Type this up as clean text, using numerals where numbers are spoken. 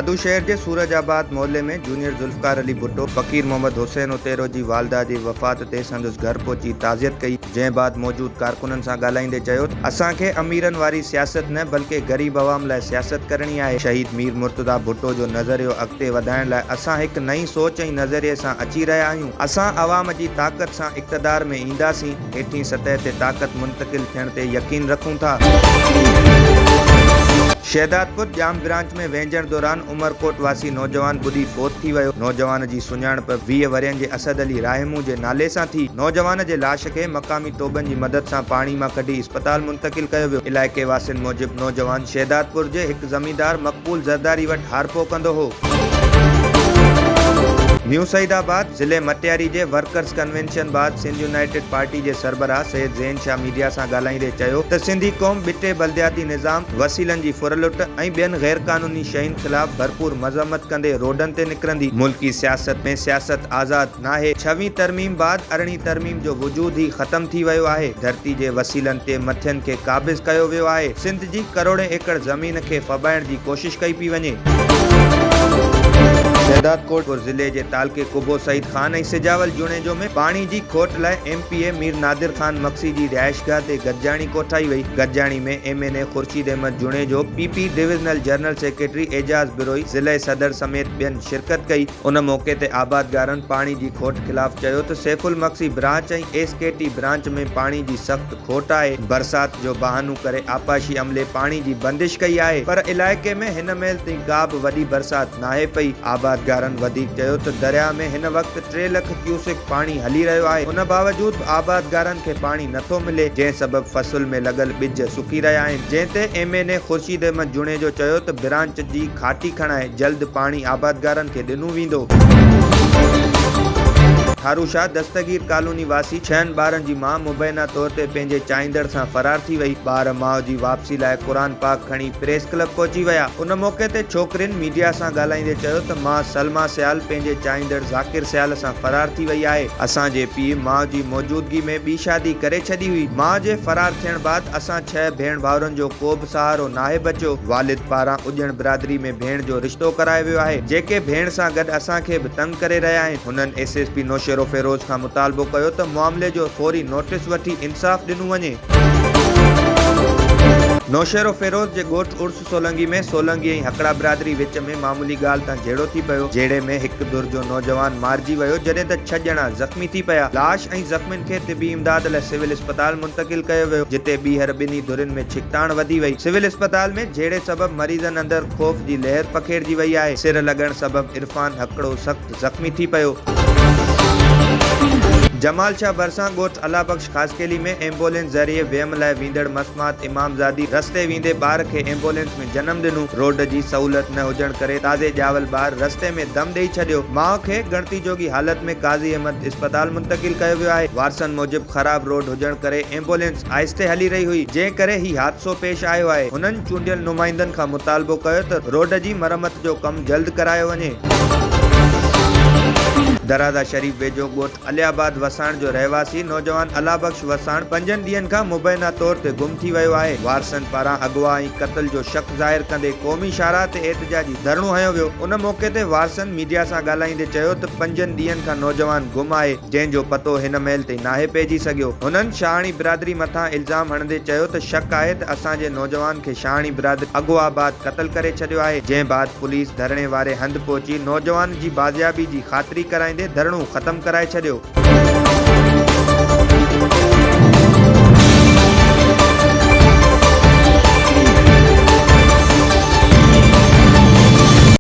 भादू शहर के सूरजाबाद मोहल्ले में जूनियर जुल्फकार अली भुट्टो फकीर मोहम्मद हुसैन उतेरो जी वालदा जी वफ़ात ते संदसि घर पहुची ताज़ियत कई। जंहिं बाद मौजूद कारकुननि सां ॻाल्हाईंदे चयो असांखे अमीरनि वारी सियासत न बल्कि ग़रीब अवाम लाइ सियासत करणी आहे। शहीद मीर मुर्तज़ा भुट्टो जो नज़रियो अॻिते वधाइण लाइ असां हिकु नई सोच ऐं नज़रिए सां अची रहिया आहियूं। असां अवाम जी ताक़त सां इक़्तिदार में ईंदासीं। हेठीं सतह ते ताक़त मुंतकिल थियण ते यकीन रखूं था। शहदादपुर जाम ब्रांच में वेंझण दौरान उमरकोट वासी नौजवान बुधी फोत थी वियो। नौजवान जी सुञाणप 20 वरियनि जे असद अली राहिमू जे नाले सां थी। नौजवान जे लाश खे मक़ामी तोबनि जी मदद सां पाणी मां कढी अस्पताल मुंतकिल कयो वियो। इलाइक़े वासियुनि मूजिब नौजवान शहदादपुर जे हिकु ज़मींदार मक़बूल ज़रदारी वटि हारपो कंदो हो। न्यू सईदाबाद ज़िले मटियारी जे वर्कर्स कन्वेंशन बाद सिंध यूनाइटेड पार्टी जे सरबराह सैयद ज़ैन शाह मीडिया सां ॻाल्हाईंदे चयो त सिंधी क़ौम बिटे बल्दियाती निज़ाम वसीलनि जी फुरलुट ऐं ॿियनि गैर क़ानूनी शयुनि ख़िलाफ़ भरपूर मज़म्मत कंदे रोडनि ते निकिरंदी। मुल्की सियासत में सियासत आज़ाद नाहे। 6वीं तरमीम बाद 8वीं तरमीम जो वजूद ई ख़त्म थी वियो आहे। धरती जे वसीलनि ते मथियनि खे क़ाबिज़ कयो वियो आहे। सिंध जी करोड़े एकड़ ज़मीन खे फबाइण जी कोशिश कई पई वञे। शहदादकोट ज़िले जे तालके कुबो सईद खान ऐं सिजावल जुणेजो में पाणी जी खोट लाइ MPA मीर नादिर खान मक्सी जी रिहाइशगाह ते गॾिजाणी कोठाई वई। गॾिजाणी में MNA Khurshid Ahmed Junejo, PP divisional general secretary Ejaz Biroi, ज़िले सदर समेत ॿियनि शिरकत कई। उन मौक़े ते आबादगारनि पाणी जी खोट ख़िलाफ़ चयो त सैफुल मक्सी ब्रांच ऐं SKT ब्रांच में पाणी जी सख़्त खोट आहे। बरसात जो बहानो करे आपाशी अमले पाणी जी बंदिश कई आहे, पर इलाइक़े में हिन महिल ताईं का बि वॾी बरसात नाहे पई। आबादगारनि वधीक चयो त दरिया में हिन वक़्तु 3 लख क्यूसेक पाणी हली रहियो आहे। उन बावजूद आबादगारनि खे पाणी नथो मिले, जंहिं सबबु फसल में लॻल ॿिज सुकी रहिया आहिनि। जंहिं ते MNA खुर्शीद अहमद जुणेजो चयो त ब्रांच जी खाटी खणाए जल्द पाणी आबादगारनि खे ॾिनो वेंदो। थारूशाह दस्तगीर कॉलोनी वासी 6 ॿारनि जी मां मुबैना तौर ते पंहिंजे चाहींदड़ सां फरार थी वई। ॿार माउ जी वापसी लाइ क़ुरान पाक खणी प्रेस क्लब पहुची विया। उन मौक़े ते छोकिरियुनि मीडिया सां ॻाल्हाईंदे चयो त मां सलमा सियाल पंहिंजे चाहींदड़ ज़ाकिर सियाल सां फरार थी वई आहे। असांजे पीउ माउ जी मौजूदगी में ॿी शादी करे छॾी हुई। माउ जे फरार थियण बाद असां 6 भेण भाउरनि जो को बि सहारो नाहे बचियो। वालिद पारां उॼण बिरादरी में भेण जो रिश्तो करायो वियो आहे, जेके भेण सां गॾु असांखे बि तंग करे रहिया आहिनि। हुननि SSP नौशेरो फिरोज खां मुतालबो कयो त मामले जो फौरी नोटिस वठी इंसाफ़ ॾिनो वञे। नौशेरो फिरोज जे ॻोठ उर्स सोलंगी में सोलंगी ऐं हकड़ा बिरादरी विच में मामूली ॻाल्हि तां जहिड़ो थी पियो। जहिड़े में हिकु धुर जो नौजवान मारिजी वियो, जॾहिं त 6 ॼणा ज़ख़्मी थी पिया। लाश ऐं ज़ख़्मियुनि खे तिबी इमदाद लाइ सिविल अस्पताल मुंतकिल कयो वियो, जिते ॿीहर ॿिन्ही धुरियुनि में छिकताण वधी वई। सिविल अस्पताल में जहिड़े सबबु मरीज़नि अंदरि ख़ौफ़ जी लहर पखेड़जी वई आहे। सिर लॻण सबबु इरफान हकड़ो सख़्तु ज़ख़्मी थी पियो। जमाल शाह भरसां ॻोठ अलाबख्श खासकेली में एम्बुलेंस ज़रिए वियम लाइ वींदड़ मस्मात इमामज़ादी रस्ते वेंदे ॿार खे एम्बुलेंस में जनम ॾिनो। रोड जी सहूलियत न हुजण करे ताज़े ॼावल ॿार रस्ते में दम ॾेई छॾियो। माउ खे गणती जोगी हालत में काज़ी अहमद अस्पताल मुंतकिल कयो वियो आहे। वारसनि मूजिब ख़राब रोड हुजण करे एम्बुलेंस आहिस्ते हली रही हुई, जंहिं करे ही हादसो पेश आयो आहे। हुननि चूंडियल नुमाइंदनि खां मुतालबो कयो त रोड जी मरम्मत जो कमु जल्द करायो वञे। दरादा शरीफ वेझो ॻोठ अलियाबाद वसाण जो रहवासी नौजवान अलाबख्श वसाण 5 ॾींहनि खां मुबैना तौर ते गुम थी वियो आहे। वारसनि पारां अगवा ऐं क़त्ल जो शक ज़ाहिर कंदे क़ौमी शाहराह ते एहतिजाजी धरणो हयो वियो। उन मौक़े ते वारसनि मीडिया सां ॻाल्हाईंदे चयो त 5 ॾींहनि खां नौजवान गुम आहे, जंहिंजो पतो हिन महिल ताईं नाहे पइजी सघियो। हुननि शाहणी बिरादरी मथां इल्ज़ाम हणंदे चयो त शक आहे त असांजे नौजवान खे शाहणी बिरादरी अगवाबाद क़त्ल करे छॾियो आहे। जंहिं बाद पुलिस धरणे वारे हंधि पहुची नौजवान जी बाज़ियाबी जी ख़ातिरी कराईंदे धरणो ख़त्म कराए छॾियो।